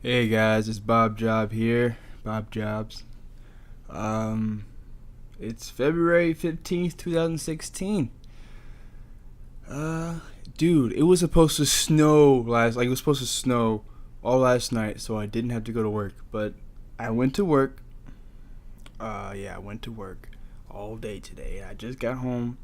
Hey guys, it's Bob Job here. Bob Jobs. Um, it's February 15th, 2016. Uh, Dude, it was supposed to snow it was supposed to snow all last night, so I didn't have to go to work. But I went to work. Yeah, I went to work all day today. I just got home,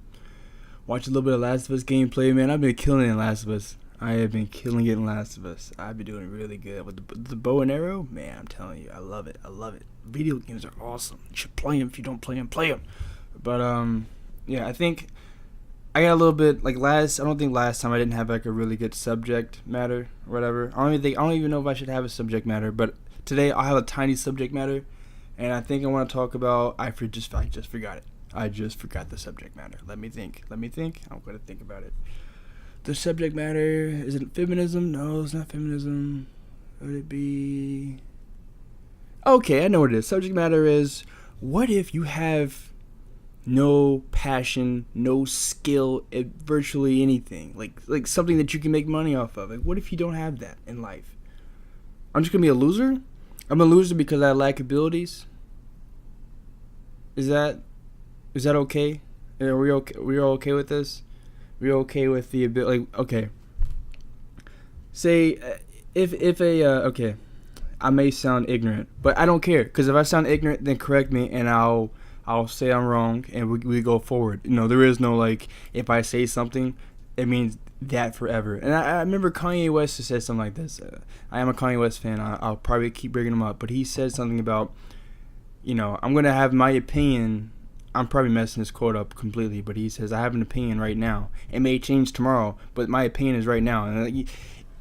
watched a little bit of Last of Us gameplay. Man, I've been killing it in Last of Us. I have been killing it in Last of Us. I've been doing really good with the bow and arrow. Man, I'm telling you, I love it. I love it. Video games are awesome. You should play them. If you don't play them, play them. But yeah, I think I got a little bit like last. I don't think last time I didn't have like a really good subject matter or whatever. I don't even know if I should have a subject matter. But today I'll have a tiny subject matter, and I think I want to talk about. I just forgot it. I just forgot the subject matter. Let me think. I'm gonna think about it. The subject matter, is it feminism? No, it's not feminism. Would it be... Okay, I know what it is. Subject matter is, what if you have no passion, no skill at virtually anything? Like something that you can make money off of. Like, what if you don't have that in life? I'm just going to be a loser? I'm a loser because I lack abilities? Is that okay? Are we okay? We're okay with this? We're okay with the ability? Like, okay. Say, if a okay, I may sound ignorant, but I don't care, because if I sound ignorant, then correct me, and I'll say I'm wrong, and we go forward. You know, there is no like, if I say something, it means that forever. And I remember Kanye West said something like this. I am a Kanye West fan. I'll probably keep bringing him up, but he said something about, I'm gonna have my opinion. I'm probably messing this quote up completely, but he says, I have an opinion right now. It may change tomorrow, but my opinion is right now. And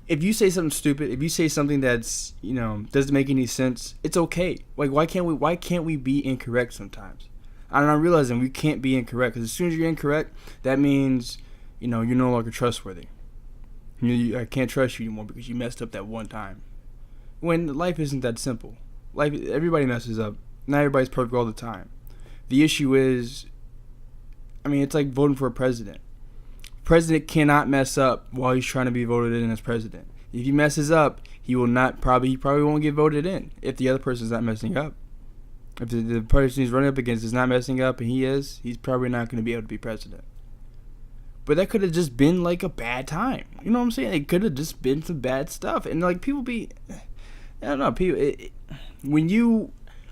if you say something stupid, if you say something that's, doesn't make any sense, it's okay. Like, why can't we be incorrect sometimes? And I'm realizing we can't be incorrect, because as soon as you're incorrect, that means, you're no longer trustworthy. I can't trust you anymore because you messed up that one time. When life isn't that simple. Everybody messes up. Not everybody's perfect all the time. The issue is, it's like voting for a president. President cannot mess up while he's trying to be voted in as president. If he messes up, he probably won't get voted in if the other person's not messing up. If the person he's running up against is not messing up and he's probably not going to be able to be president. But that could have just been like a bad time. You know what I'm saying? It could have just been some bad stuff. And like I don't know,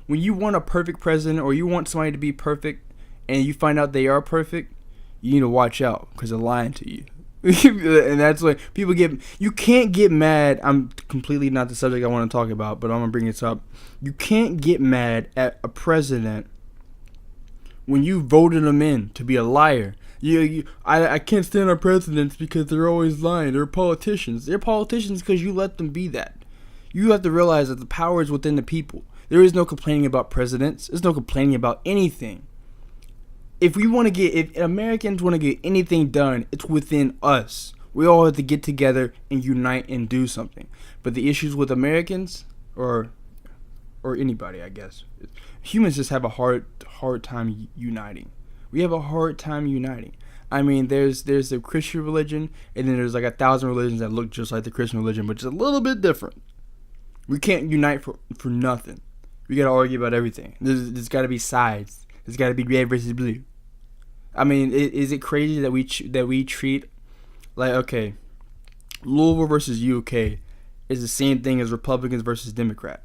when you want a perfect president, or you want somebody to be perfect and you find out they are perfect, you need to watch out, because they're lying to you. And that's when you can't get mad. I'm completely not the subject I want to talk about, but I'm going to bring this up. You can't get mad at a president when you voted them in to be a liar. I can't stand our presidents because they're always lying. They're politicians. They're politicians because you let them be that. You have to realize that the power is within the people. There is no complaining about presidents. There's no complaining about anything. If Americans want to get anything done, it's within us. We all have to get together and unite and do something. But the issues with Americans, or anybody, I guess, humans just have a hard time uniting. We have a hard time uniting. There's the Christian religion, and then there's like 1,000 religions that look just like the Christian religion, but just a little bit different. We can't unite for nothing. We gotta argue about everything. There's gotta be sides. There's gotta be red versus blue. Is it crazy that we treat like, okay, Louisville versus UK is the same thing as Republicans versus Democrat.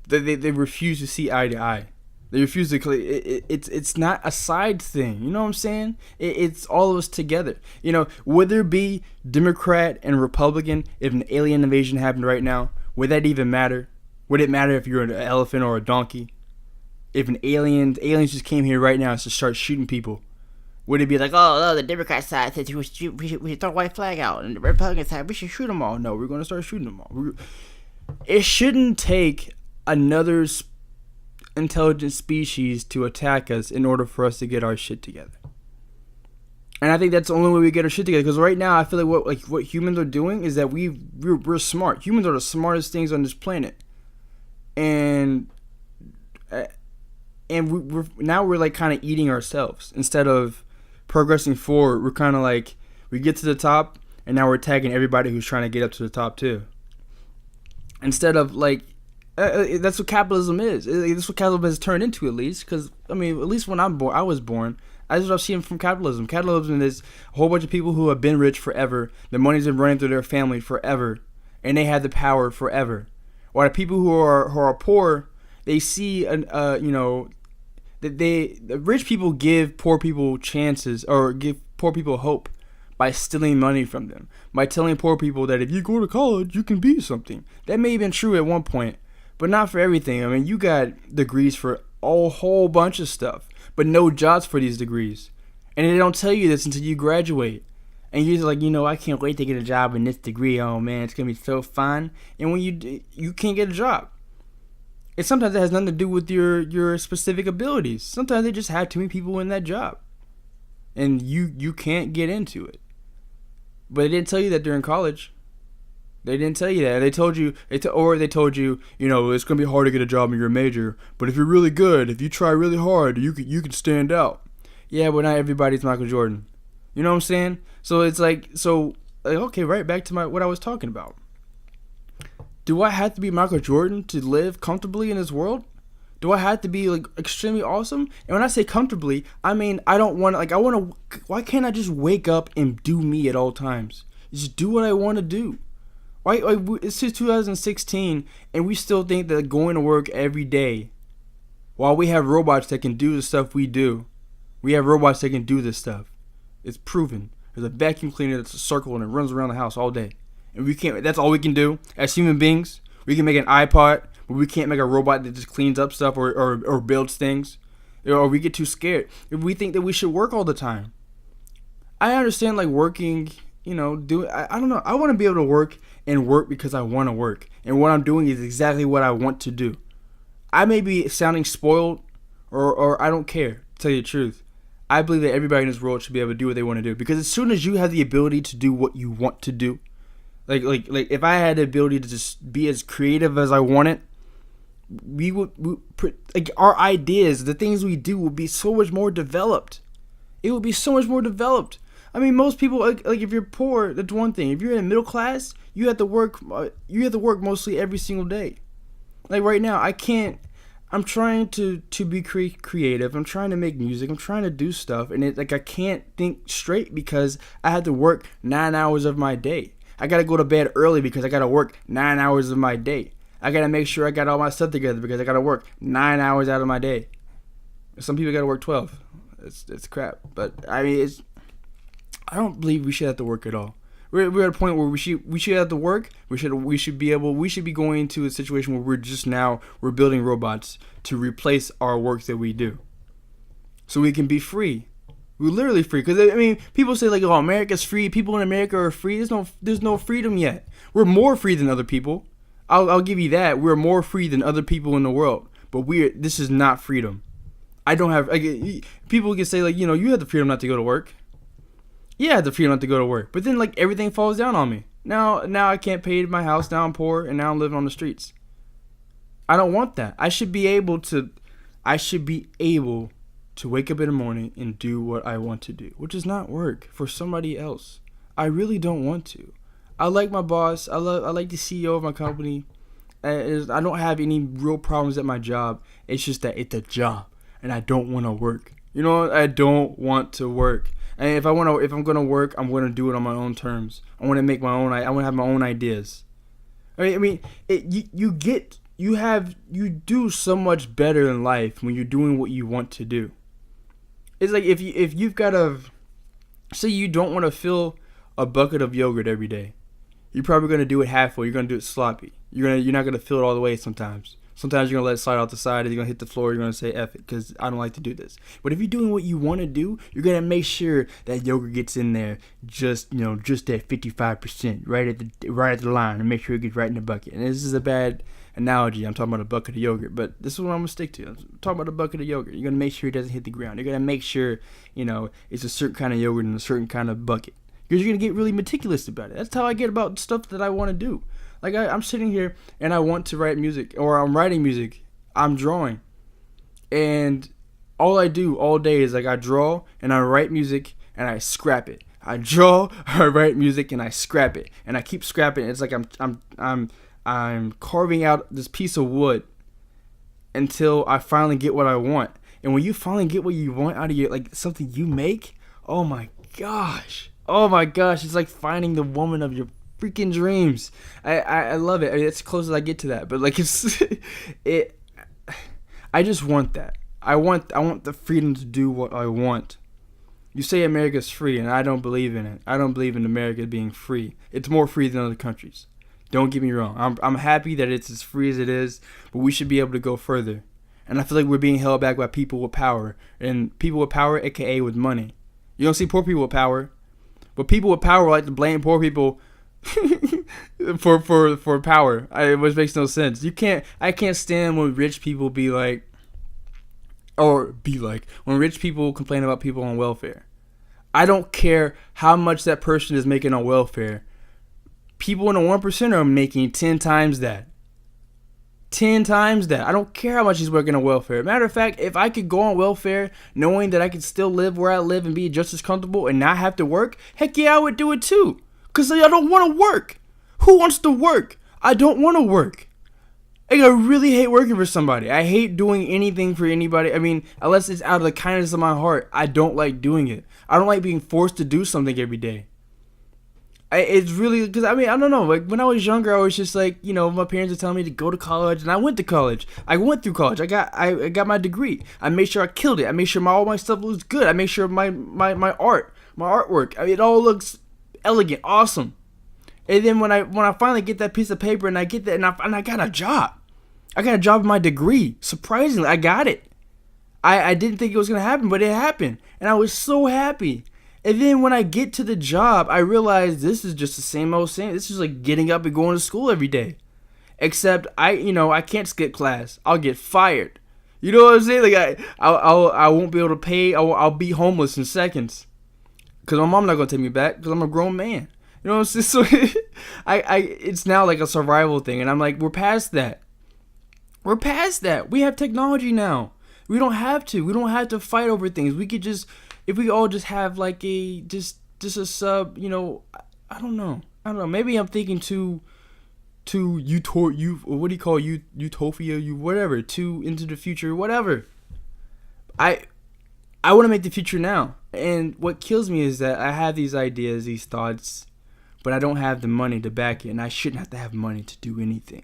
They refuse to see eye to eye. They refuse to. It's not a side thing. You know what I'm saying? It's all of us together. Would there be Democrat and Republican if an alien invasion happened right now? Would that even matter? Would it matter if you're an elephant or a donkey? If aliens just came here right now and just start shooting people, would it be like, oh, the Democrat side says we should throw a white flag out, and the Republican side, we should shoot them all? No, we're going to start shooting them all. It shouldn't take another intelligent species to attack us in order for us to get our shit together. And I think that's the only way we get our shit together. Because right now, I feel like what humans are doing is that we're smart. Humans are the smartest things on this planet, and we're like kind of eating ourselves instead of progressing forward. We're kind of like, we get to the top, and now we're attacking everybody who's trying to get up to the top too. instead of like that's what capitalism is. That's what capitalism has turned into, at least. Because I mean, at least when I was born. That's what I've seen from capitalism. Capitalism is a whole bunch of people who have been rich forever. The money's been running through their family forever, and they have the power forever. While the people who are poor, they see that the rich people give poor people chances or give poor people hope by stealing money from them, by telling poor people that if you go to college, you can be something. That may have been true at one point, but not for everything. I mean, you got degrees for a whole bunch of stuff, but no jobs for these degrees. And they don't tell you this until you graduate. And you're like, I can't wait to get a job in this degree. Oh man, it's gonna be so fun. And when you can't get a job. And sometimes it has nothing to do with your specific abilities. Sometimes they just have too many people in that job, and you can't get into it. But they didn't tell you that during college. They didn't tell you that. They told you, it's gonna be hard to get a job in your major. But if you're really good, if you try really hard, you can stand out. Yeah, but not everybody's Michael Jordan. You know what I'm saying? So it's like, okay, right back to what I was talking about. Do I have to be Michael Jordan to live comfortably in this world? Do I have to be like extremely awesome? And when I say comfortably, I mean I don't want to. Why can't I just wake up and do me at all times? Just do what I want to do. Why? It's 2016, and we still think that going to work every day, while we have robots that can do the stuff we do, we have robots that can do this stuff. It's proven. There's a vacuum cleaner that's a circle and it runs around the house all day. And we can't. That's all we can do as human beings. We can make an iPod, but we can't make a robot that just cleans up stuff or builds things. Or we get too scared if we think that we should work all the time. I understand like working. I don't know. I want to be able to work and work because I want to work, and what I'm doing is exactly what I want to do. I may be sounding spoiled, or I don't care. To tell you the truth, I believe that everybody in this world should be able to do what they want to do, because as soon as you have the ability to do what you want to do. Like if I had the ability to just be as creative as I wanted, we would like our ideas, the things we do would be so much more developed. It would be so much more developed. I mean, most people like if you're poor, that's one thing. If you're in the middle class, you have to work. You have to work mostly every single day. Like right now, I can't. I'm trying to be creative. I'm trying to make music. I'm trying to do stuff, and I can't think straight because I have to work 9 hours of my day. I gotta go to bed early because I gotta work 9 hours of my day. I gotta make sure I got all my stuff together because I gotta work 9 hours out of my day. Some people gotta work 12. It's crap. But I mean, I don't believe we should have to work at all. We're at a point where we should have to work. We should be going to a situation where we're building robots to replace our work that we do, so we can be free. We're literally free, because I mean, people say like, "Oh, America's free. People in America are free." There's no freedom yet. We're more free than other people. I'll give you that. We're more free than other people in the world. But this is not freedom. I don't have. People can say like, you have the freedom not to go to work. Yeah, I have the freedom not to go to work. But then like everything falls down on me. Now I can't pay my house. Now I'm poor, and now I'm living on the streets. I don't want that. I should be able to wake up in the morning and do what I want to do, which is not work for somebody else. I really don't want to. I like my boss. I like the CEO of my company. I don't have any real problems at my job. It's just that it's a job, and I don't want to work. I don't want to work. And if I'm gonna work, I'm gonna do it on my own terms. I want to make I want to have my own ideas. I mean, you do so much better in life when you're doing what you want to do. It's like if you've got say you don't want to fill a bucket of yogurt every day, you're probably gonna do it half full. You're gonna do it sloppy. You're not gonna fill it all the way sometimes. Sometimes you're gonna let it slide out the side, and you're gonna hit the floor. You're gonna say "F it," because I don't like to do this. But if you're doing what you want to do, you're gonna make sure that yogurt gets in there, just at 55%, right at the line, and make sure it gets right in the bucket. And this is a bad analogy. I'm talking about a bucket of yogurt, but this is what I'm gonna stick to. I'm talking about a bucket of yogurt. You're gonna make sure it doesn't hit the ground. You're gonna make sure it's a certain kind of yogurt in a certain kind of bucket, because you're gonna get really meticulous about it. That's how I get about stuff that I want to do. Like I'm sitting here and I want to write music, or I'm writing music, I'm drawing, and all I do all day is like I draw and I write music and I scrap it. I draw, I write music, and I scrap it, and I keep scrapping. It's like I'm I'm carving out this piece of wood until I finally get what I want. And when you finally get what you want out of your, like, something you make, oh my gosh, it's like finding the woman of your freaking dreams. I love it. I mean, it's as close as I get to that, but like it's it. I just want that. I want the freedom to do what I want. You say America's free, and I don't believe in it. I don't believe in America being free. It's more free than other countries. Don't get me wrong. I'm happy that it's as free as it is, but we should be able to go further. And I feel like we're being held back by people with power. And people with power, aka with money. You don't see poor people with power. But people with power like to blame poor people for power. Which makes no sense. I can't stand when rich people when rich people complain about people on welfare. I don't care how much that person is making on welfare. People in the 1% are making 10 times that. 10 times that. I don't care how much he's working on welfare. Matter of fact, if I could go on welfare knowing that I could still live where I live and be just as comfortable and not have to work, heck yeah, I would do it too. Because I don't want to work. Who wants to work? I don't want to work. Like, I really hate working for somebody. I hate doing anything for anybody. I mean, unless it's out of the kindness of my heart, I don't like doing it. I don't like being forced to do something every day. It's really, because I mean, I don't know, like when I was younger, I was just like, you know, my parents were telling me to go to college, and I went to college. I went through college. I got my degree. I made sure I killed it. I made sure all my stuff looks good. I made sure my artwork, I mean, it all looks elegant, awesome. And then when I finally get that piece of paper and I get that, and I got a job. I got a job in my degree. Surprisingly, I got it. I didn't think it was gonna happen, but it happened, and I was so happy. And then when I get to the job, I realize this is just the same old same. This is like getting up and going to school every day. Except I can't skip class. I'll get fired. You know what I'm saying? Like I won't be able to pay. I'll be homeless in seconds. Cause my mom not gonna take me back. Cause I'm a grown man. You know what I'm saying? So it's now like a survival thing, and I'm like, we're past that. We're past that. We have technology now. We don't have to. We don't have to fight over things. We could just. If we all just have like just a sub, you know, I don't know. Maybe I'm thinking too what do you call utopia, whatever, too into the future, whatever. I want to make the future now. And what kills me is that I have these ideas, these thoughts, but I don't have the money to back it, and I shouldn't have to have money to do anything.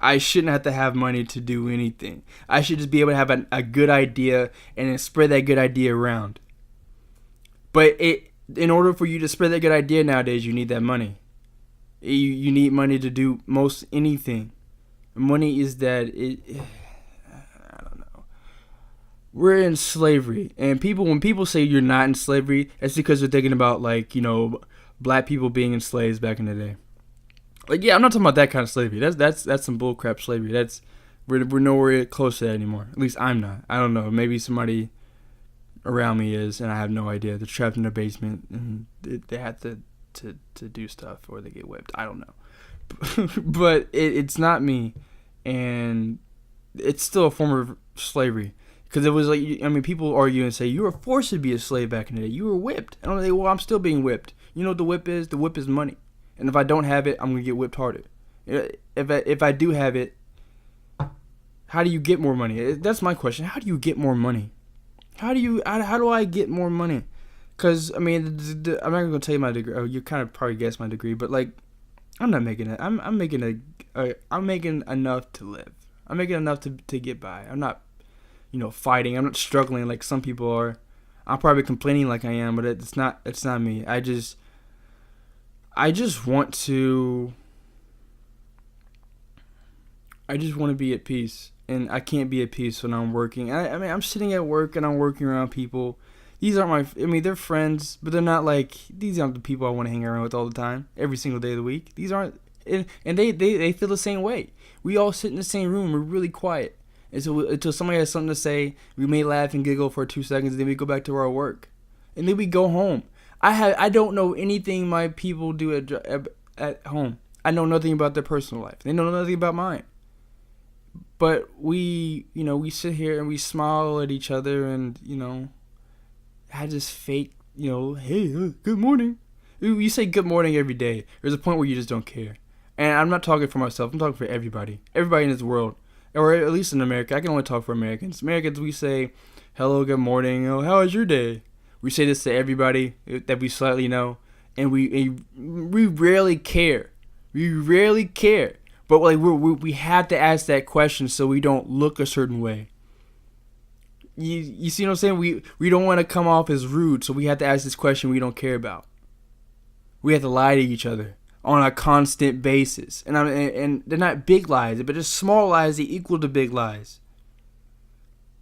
I shouldn't have to have money to do anything. I should just be able to have a good idea and then spread that good idea around. But in order for you to spread that good idea nowadays, you need that money. You need money to do most anything. Money is that I don't know. We're in slavery, and when people say you're not in slavery, it's because they're thinking about like, you know, black people being in slaves back in the day. Like, yeah, I'm not talking about that kind of slavery. That's some bullcrap slavery. We're nowhere close to that anymore. At least I'm not. I don't know. Maybe somebody around me is, and I have no idea. They're trapped in their basement and they have to do stuff or they get whipped. I don't know. But it's not me, and it's still a form of slavery. Because it was like, I mean, people argue and say, you were forced to be a slave back in the day. You were whipped. And I'm like, well, I'm still being whipped. You know what the whip is? The whip is money. And if I don't have it, I'm going to get whipped harder. If I do have it, how do you get more money? That's my question. How do you get more money? How do I get more money? Because, I mean, I'm not going to tell you my degree. Oh, you kind of probably guessed my degree. But, like, I'm not making it. I'm making enough to live. I'm making enough to get by. I'm not, you know, fighting. I'm not struggling like some people are. I'm probably complaining like I am, but it's not me. I just want to be at peace, and I can't be at peace when I'm working. I mean, I'm sitting at work and I'm working around people. These aren't they're friends, but these aren't the people I want to hang around with all the time, every single day of the week. These aren't, and they feel the same way. We all sit in the same room. We're really quiet. Until somebody has something to say, we may laugh and giggle for 2 seconds, and then we go back to our work. And then we go home. I don't know anything my people do at home. I know nothing about their personal life. They know nothing about mine. But we sit here and we smile at each other, and, you know, I just fake, you know, hey, good morning. You say good morning every day. There's a point where you just don't care. And I'm not talking for myself. I'm talking for everybody. Everybody in this world, or at least in America. I can only talk for Americans. Americans, we say, "Hello, good morning. Oh, how was your day?" We say this to everybody that we slightly know, and we rarely care. We rarely care. But like we have to ask that question so we don't look a certain way. You see what I'm saying? We don't want to come off as rude, so we have to ask this question we don't care about. We have to lie to each other on a constant basis, and they're not big lies, but just small lies that equal to big lies.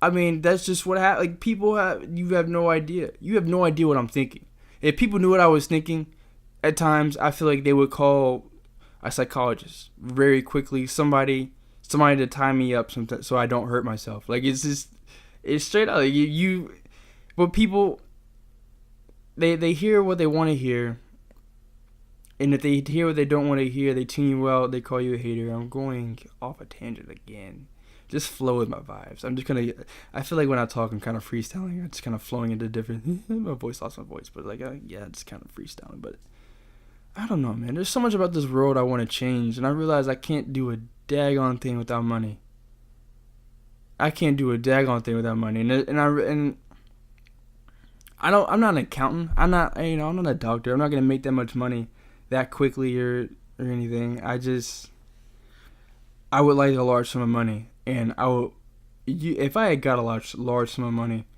I mean, that's just what happens. Like you have no idea. You have no idea what I'm thinking. If people knew what I was thinking, at times I feel like they would call a psychologist very quickly, somebody to tie me up so I don't hurt myself. Like it's straight out. Like but people they hear what they want to hear, and if they hear what they don't want to hear, they tune you out. They call you a hater. I'm going off a tangent again. Just flow with my vibes. I feel like when I talk, I'm kind of freestyling. I'm just kind of flowing into different. My voice lost my voice, but it's kind of freestyling, but. I don't know, man. There's so much about this world I want to change, and I realize I can't do a daggone thing without money. I can't do a daggone thing without money, I'm not an accountant. I'm not a doctor. I'm not gonna make that much money that quickly or anything. I would like a large sum of money, and if I had got a large sum of money,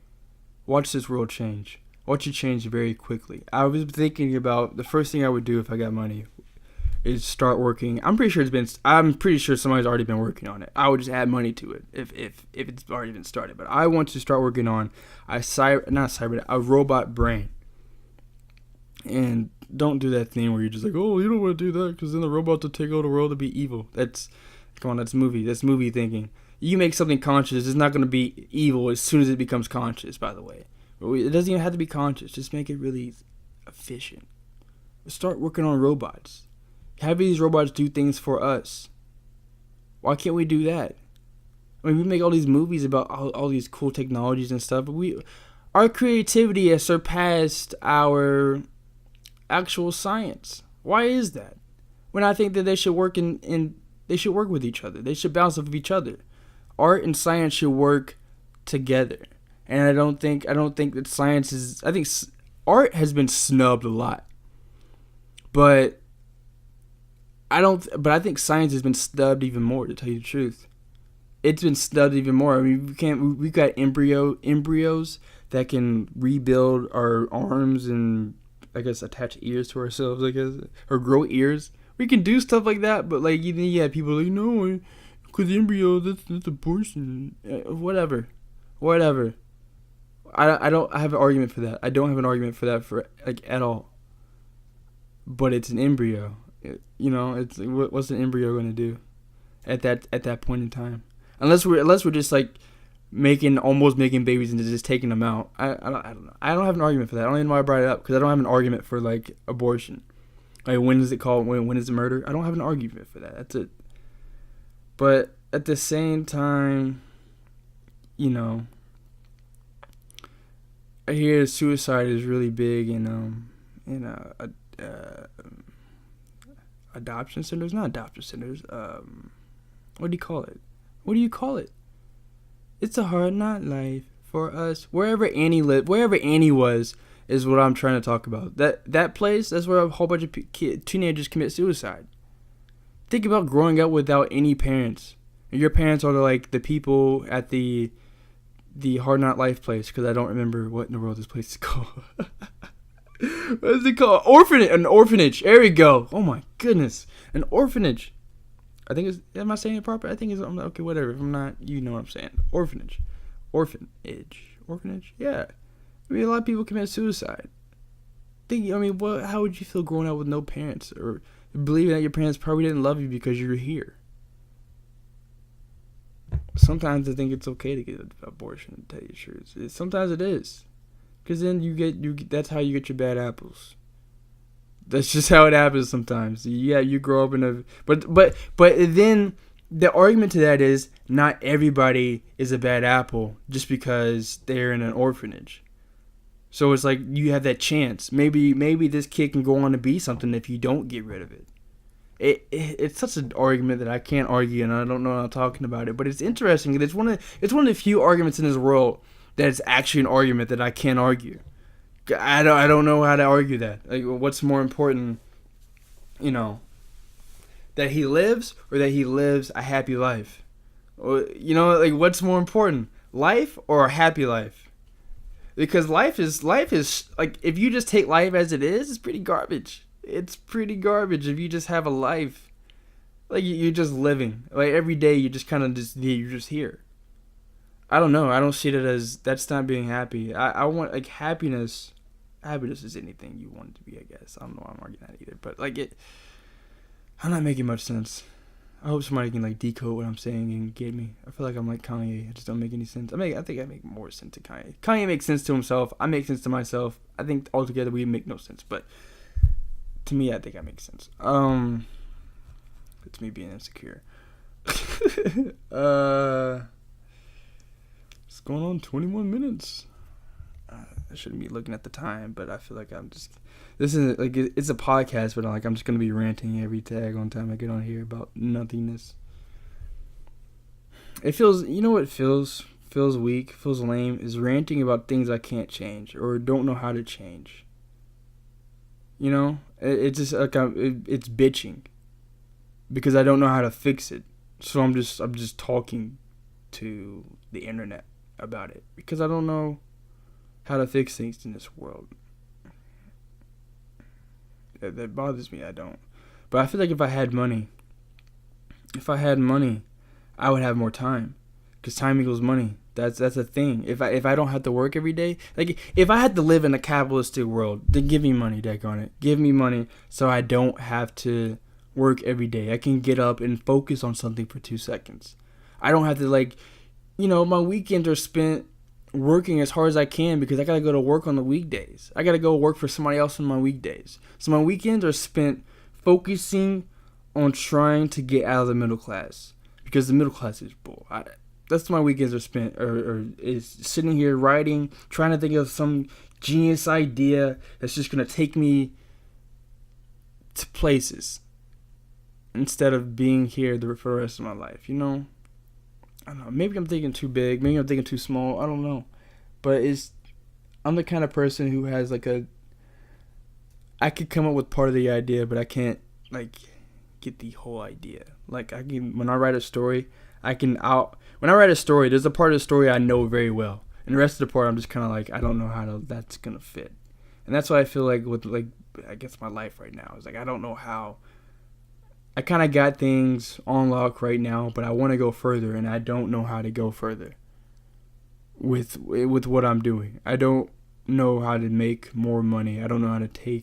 watch this world change. Watch it change very quickly. I was thinking about the first thing I would do if I got money is start working. I'm pretty sure somebody's already been working on it. I would just add money to it if it's already been started. But I want to start working on a robot brain. And don't do that thing where you're just like, oh, you don't want to do that because then the robots will take over the world to be evil. That's movie thinking. You make something conscious, it's not going to be evil as soon as it becomes conscious, by the way. It doesn't even have to be conscious. Just make it really efficient. Start working on robots. Have these robots do things for us. Why can't we do that? I mean, we make all these movies about all these cool technologies and stuff, but our creativity has surpassed our actual science. Why is that? When I think that they should work they should work with each other. They should bounce off of each other. Art and science should work together. And I don't think that science is. I think art has been snubbed a lot, but I think science has been snubbed even more. To tell you the truth, it's been snubbed even more. I mean, we've got embryos that can rebuild our arms and I guess attach ears to ourselves. I guess or grow ears. We can do stuff like that, but like people are like no, because embryo that's abortion. Whatever. I don't have an argument for that. I don't have an argument for that at all. But it's an embryo. It's what's an embryo going to do at that point in time? Unless we're just like almost making babies and just taking them out. I don't know. I don't have an argument for that. I don't even know why I brought it up because I don't have an argument for like abortion. Like when is it called? When is it murder? I don't have an argument for that. That's it. But at the same time, I hear suicide is really big in adoption centers. Not adoption centers. What do you call it? It's a hard knock life for us. Wherever Annie was, is what I'm trying to talk about. That place, that's where a whole bunch of teenagers commit suicide. Think about growing up without any parents. Your parents are like the people at the Hard Knock Life place, because I don't remember what in the world this place is called. What is it called? An orphanage. There we go. Oh my goodness. An orphanage. I think it's, am I saying it proper? I think it's, okay, whatever. If I'm not, you know what I'm saying. Orphanage. Yeah. I mean, a lot of people commit suicide. How would you feel growing up with no parents, or believing that your parents probably didn't love you because you're here? Sometimes I think it's okay to get an abortion, to tell you the truth. Sometimes it is. Because then that's how you get your bad apples. That's just how it happens sometimes. Yeah, you grow up in a... But then the argument to that is not everybody is a bad apple just because they're in an orphanage. So it's like you have that chance. Maybe this kid can go on to be something if you don't get rid of it. It's such an argument that I can't argue, and I don't know how I'm talking about it. But it's interesting. It's one of the few arguments in this world that's actually an argument that I can't argue. I don't know how to argue that. Like, what's more important, you know, that he lives or that he lives a happy life? Or, like, what's more important, life or a happy life? Because life is like, if you just take life as it is, it's pretty garbage. It's pretty garbage if you just have a life. Like, you're just living. Like, every day you just kind of you're just here. I don't know. I don't see that as, that's not being happy. I want, like, happiness. Happiness is anything you want it to be, I guess. I don't know why I'm arguing that either. But, like, I'm not making much sense. I hope somebody can, like, decode what I'm saying and get me. I feel like I'm like Kanye. I just don't make any sense. I think I make more sense to Kanye. Kanye makes sense to himself. I make sense to myself. I think altogether we make no sense. But to me, I think I make sense. It's me being insecure. It's going on 21 minutes. I shouldn't be looking at the time, but I feel like this isn't, like, it's a podcast, but I'm just going to be ranting every daggone time I get on here about nothingness. It feels, what feels weak, feels lame, is ranting about things I can't change or don't know how to change. It's just like, it's bitching because I don't know how to fix it. So I'm just talking to the internet about it because I don't know how to fix things in this world. That bothers me. I don't. But I feel like if I had money, I would have more time, because time equals money. That's a thing. If I don't have to work every day, like, if I had to live in a capitalistic world, then give me money, daggone it. Give me money so I don't have to work every day. I can get up and focus on something for 2 seconds. I don't have to, like, my weekends are spent working as hard as I can because I gotta go to work on the weekdays. I gotta go work for somebody else on my weekdays. So my weekends are spent focusing on trying to get out of the middle class, because the middle class is bull. That's my weekends are spent, or is sitting here writing, trying to think of some genius idea that's just gonna take me to places instead of being here for the rest of my life. I don't know. Maybe I'm thinking too big. Maybe I'm thinking too small. I don't know. But I'm the kind of person who has, like, I could come up with part of the idea, but I can't, like, get the whole idea. Like, when I write a story, when I write a story, there's a part of the story I know very well. And the rest of the part, I'm just kind of like, I don't know how that's going to fit. And that's why I feel like with, like, I guess my life right now is, like, I don't know how. I kind of got things on lock right now, but I want to go further, and I don't know how to go further with what I'm doing. I don't know how to make more money. I don't know how to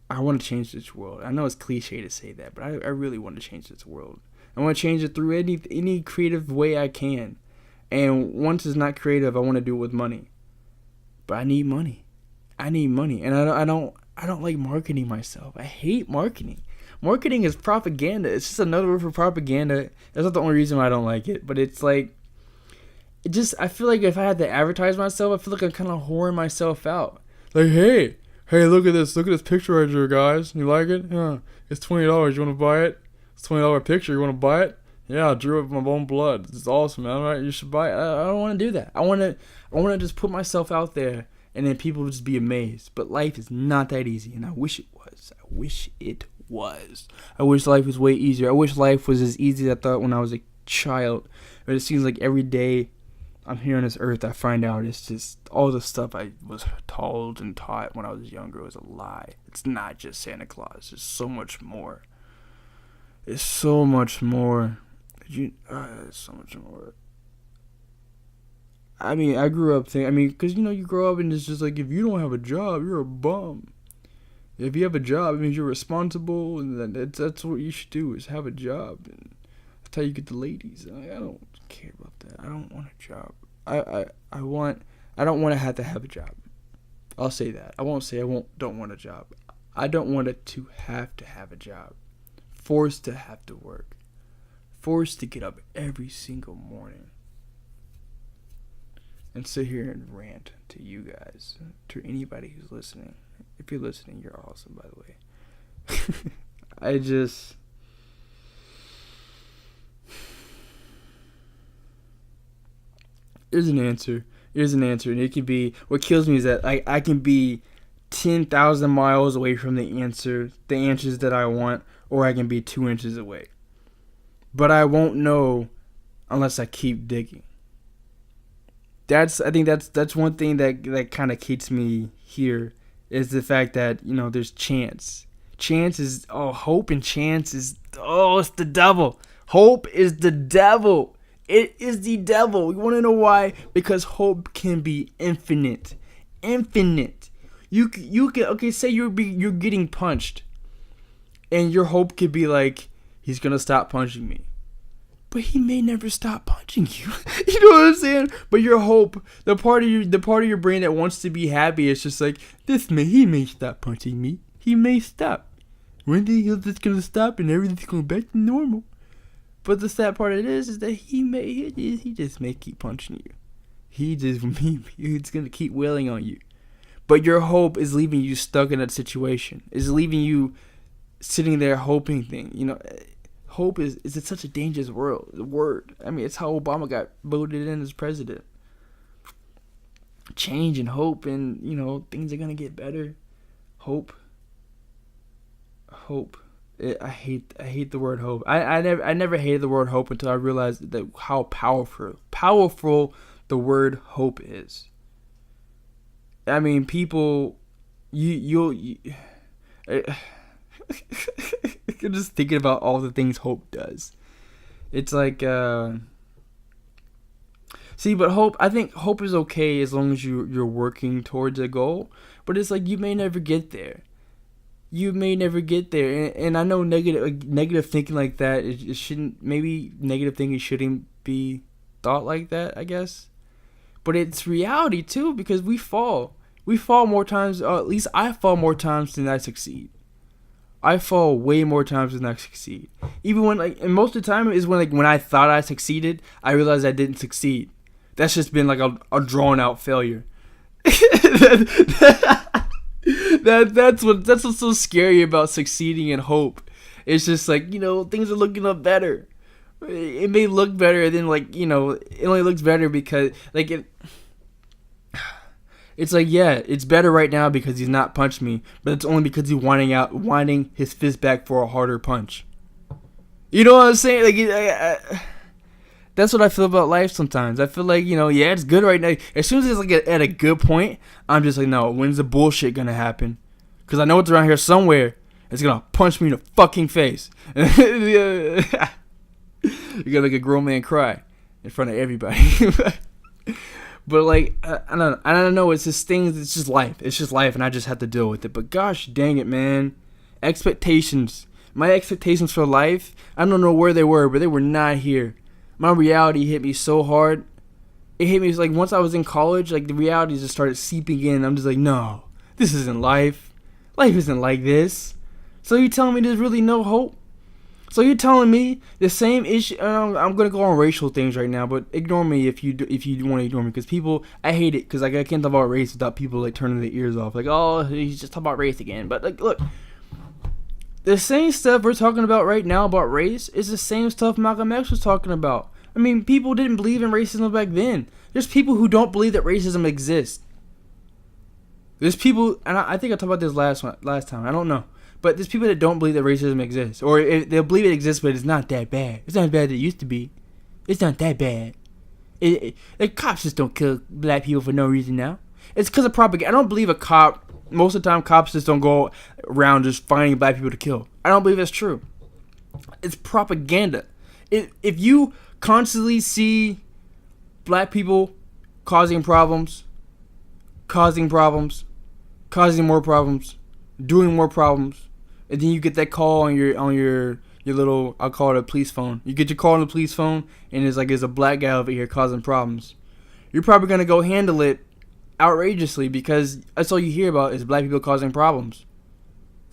I want to change this world. I know it's cliche to say that, but I really want to change this world. I want to change it through any creative way I can. And once it's not creative, I want to do it with money. But I need money. And I don't like marketing myself. I hate marketing. Marketing is propaganda. It's just another word for propaganda. That's not the only reason why I don't like it. But it's like, I feel like if I had to advertise myself, I feel like I'm kind of whoring myself out. Like, hey, look at this picture right here, guys. You like it? Yeah. It's $20. You want to buy it? It's $20 picture. You want to buy it? Yeah, I drew it with my own blood. It's awesome, man. All right, you should buy it. I don't want to do that. I want to just put myself out there, and then people will just be amazed. But life is not that easy, and I wish it was. I wish life was way easier. I wish life was as easy as I thought when I was a child. But it seems like every day I'm here on this earth, I find out it's just all the stuff I was told and taught when I was younger was a lie. It's not just Santa Claus. There's so much more. It's so much more. It's so much more. I mean, I grew up thinking, because, you grow up and it's just like, if you don't have a job, you're a bum. If you have a job, it means you're responsible, and that's what you should do, is have a job. And that's how you get the ladies. I don't care about that. I don't want a job. I don't want to have a job. I'll say that. I won't say don't want a job. I don't want it to have a job. Forced to have to work. Forced to get up every single morning and sit here and rant to you guys, to anybody who's listening. If you're listening, you're awesome, by the way. I just. There's an answer. There's an answer, and it can be. What kills me is that I can be 10,000 miles away from the answers that I want, or I can be 2 inches away. But I won't know unless I keep digging. I think that's one thing that kind of keeps me here, is the fact that, there's chance. Chance is hope, and chance is it's the devil. Hope is the devil. It is the devil. You want to know why? Because hope can be infinite. Infinite. You can say you're getting punched, and your hope could be like, he's gonna stop punching me. But he may never stop punching you. You know what I'm saying? But your hope, the part of your brain that wants to be happy, is just like, he may stop punching me. He may stop. One day he's just gonna stop and everything's going back to normal. But the sad part of it is that he just may keep punching you. He's gonna keep wailing on you. But your hope is leaving you stuck in that situation. Is leaving you sitting there hoping hope is such a dangerous word. I mean, it's how Obama got voted in as president. Change and hope, and things are gonna get better. Hope. I hate the word hope. I never hated the word hope until I realized that how powerful the word hope is. I mean, people, you're just thinking about all the things hope does. It's like, but hope, I think hope is okay as long as you're working towards a goal. But it's like, you may never get there. And I know negative thinking like that, it shouldn't, maybe negative thinking shouldn't be thought like that, I guess. But it's reality too, because we fall more times, or at least I fall more times than I succeed. I fall way more times than I succeed. Even when, and most of the time is when I thought I succeeded, I realized I didn't succeed. That's just been like a drawn out failure. That's what's so scary about succeeding in hope. It's just like, things are looking up better. It may look better, than it only looks better because it's like, yeah, it's better right now because he's not punched me, but it's only because he's winding his fist back for a harder punch. You know what I'm saying? That's what I feel about life sometimes. I feel like, yeah, it's good right now. As soon as it's at a good point, I'm just like, no, when's the bullshit gonna happen? Because I know it's around here somewhere. It's gonna punch me in the fucking face. You're gonna make a grown man cry in front of everybody. But I don't know. It's just things. It's just life. It's just life, and I just have to deal with it. But gosh dang it, man. Expectations. My expectations for life, I don't know where they were, but they were not here. My reality hit me so hard. It hit me like once I was in college, the reality just started seeping in. I'm just like, no, this isn't life. Life isn't like this. So you telling me there's really no hope? So you're telling me the same issue? I'm gonna go on racial things right now, but ignore me if you want to ignore me, because people, I hate it because I can't talk about race without people turning their ears off. Oh, he's just talking about race again. But look, the same stuff we're talking about right now about race is the same stuff Malcolm X was talking about. I mean, people didn't believe in racism back then. There's people who don't believe that racism exists. There's people, and I think I talked about this last time. I don't know. But there's people that don't believe that racism exists. Or they'll believe it exists, but it's not that bad. It's not as bad as it used to be. It's not that bad. The cops just don't kill black people for no reason now. It's because of propaganda. I don't believe a cop, most of the time cops just don't go around just finding black people to kill. I don't believe that's true. It's propaganda. If you constantly see black people causing problems, causing more problems, doing more problems, and then you get that call on your little, I'll call it a police phone. You get your call on the police phone, and it's like there's a black guy over here causing problems. You're probably gonna go handle it outrageously because that's all you hear about is black people causing problems.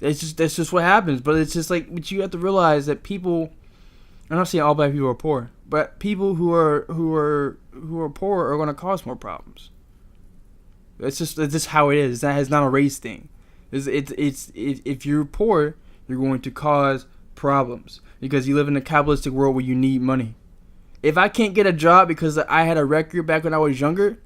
That's just what happens. But it's just but you have to realize that people. I'm not saying all black people are poor, but people who are poor are gonna cause more problems. It's just how it is. It's not a race thing. It's if you're poor, You're going to cause problems because you live in a capitalistic world where you need money. If I can't get a job because I had a record back when I was younger,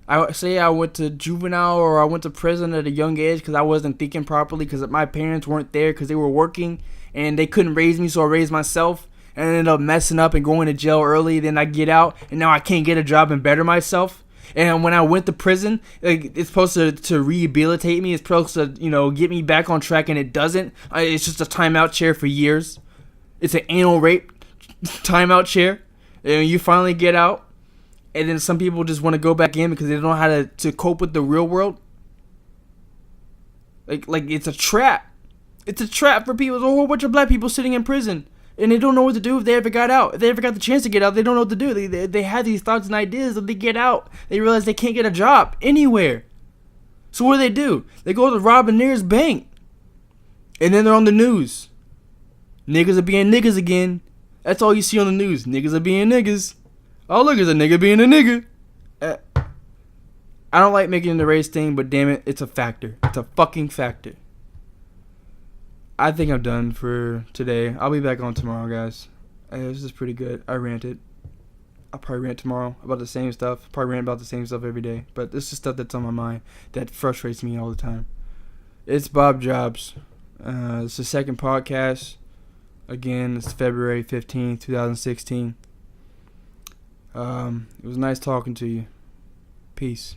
I went to juvenile or I went to prison at a young age because I wasn't thinking properly because my parents weren't there because they were working and they couldn't raise me, so I raised myself and ended up messing up and going to jail early. Then I get out and now I can't get a job and better myself. And when I went to prison, it's supposed to rehabilitate me. It's supposed to, get me back on track, and it doesn't. It's just a timeout chair for years. It's an anal rape timeout chair. And you finally get out, and then some people just want to go back in because they don't know how to cope with the real world. Like it's a trap. It's a trap for people. There's a whole bunch of black people sitting in prison. And they don't know what to do if they ever got out. If they ever got the chance to get out, they don't know what to do. They have these thoughts and ideas that they get out. They realize they can't get a job anywhere. So what do? They go to rob a nearest bank. And then they're on the news. Niggas are being niggas again. That's all you see on the news. Niggas are being niggas. Oh, look, it's a nigga being a nigga. I don't like making the race thing, but damn it, it's a factor. It's a fucking factor. I think I'm done for today. I'll be back on tomorrow, guys. This is pretty good. I ranted. I'll probably rant tomorrow about the same stuff. Probably rant about the same stuff every day. But this is stuff that's on my mind that frustrates me all the time. It's Bob Jobs. It's the second podcast. Again, it's February 15th, 2016. It was nice talking to you. Peace.